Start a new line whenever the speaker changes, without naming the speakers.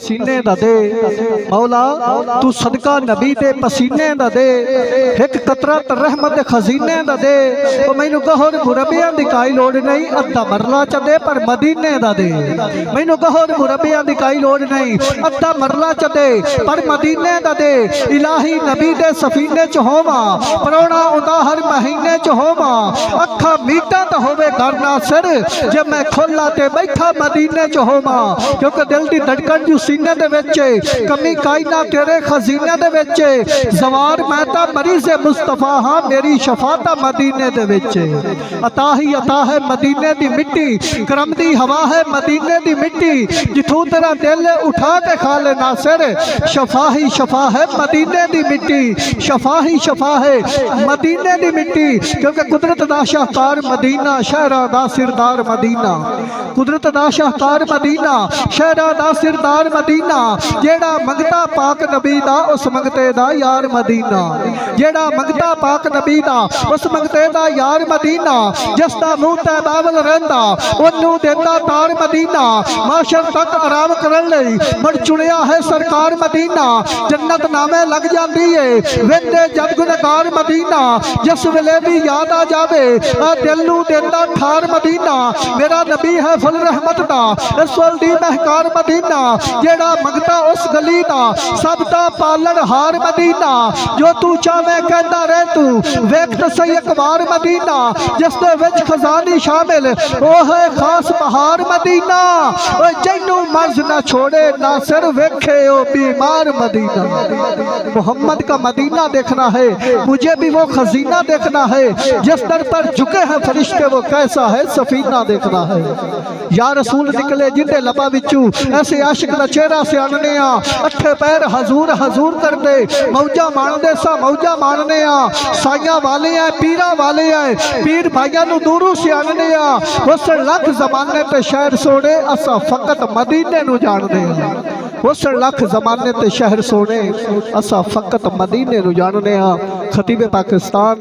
सीने दा दे मौला तू सदका नबी दे पसीने दा दे एक कतरा रहमत दे खजीने दा दे ओ मैनू गहोर मुरब्बियां दी काई लोड़ नहीं अद्धा मरला च दे पर मदीने दा दे मैनू गहोर मुरब्बियां दी काई लोड़ नहीं अद्धा मरला च दे पर मदीने दा दे इलाही नबी दे सफीने च होवा परौना उदा हर महीने च होवा अखा मीटा तो होवे घर ना सिर जब मैं खोला ते बैठा मदीने च होवा क्योंकि दिल दी धड़कन जो सीने दे विच कमी काई ना तेरे खजीने दे विच जवार मैं ता मरीज़ मुस्तफा हाँ मेरी शफाता मदीने दे विच अता ही अता है मदीने दी मिट्टी करम दी हवा है मदीने दी मिट्टी जिथों तेरा दिल उठा के खा ले नासिर शफा ही शफा है मदीने दी मिट्टी शफा ही शफा है मदीने दी मिट्टी क्योंकि कुदरत दा शाहकार मदीना शहरा दा सिरदार मदीना कुदरत दा शाहकार मदीना शहरा दा सिरदार मदीना जेड़ा मंगता पाक नबी दा उस मंगते दा यार मदीना जेड़ा मंगता पाक नबी दा उस मंगते दा यार मदीना जिस दा मुंह ते बावल रहिंदा ओनू देंदा तार मदीना माशर तक आराम करन लई मुड़ चुनिया है सरकार मदीना जन्नत नामे लग जांदी है वेंदे जद गुनहगार मदीना जिस वेले भी याद आ जावे दिल नू देंदा ठार मदीना मेरा नबी है फुल रहमत दा इस वल दी महकार मदीना जेड़ा मंगता उस गली दा सब दा पालन हार मदीना जो तू चाहे कहंदा रह तू वेख ते सही एक बार मदीना जिस दे विच खजानी शामिल ओ है खास बहार मदीना ओ जैनू मर्ज ना छोड़े ना सिर वेखे ओ बीमार मदीना मोहम्मद का मदीना देखना है मुझे भी वो खजीना देखना है जिस दर पर झुके हैं फरिश्ते वो कैसा है सफीना देखना है या रसूल निकले जिंदे लबा विचू ऐसे आशिक दा चेहरा से आनने अठे पैर हजूर हजूर कर दे मौजा मानदे सा मौजा मानने साइया वाले हैं पीरा वाले हैं पीर भाइयों नू दूरों से आनने उस लख जमाने ते शहर सोने असा फकत मदीने नू जानदे उस लख जमाने ते शहर सोने असा फकत मदीने नू जानने खतीबे पाकिस्तान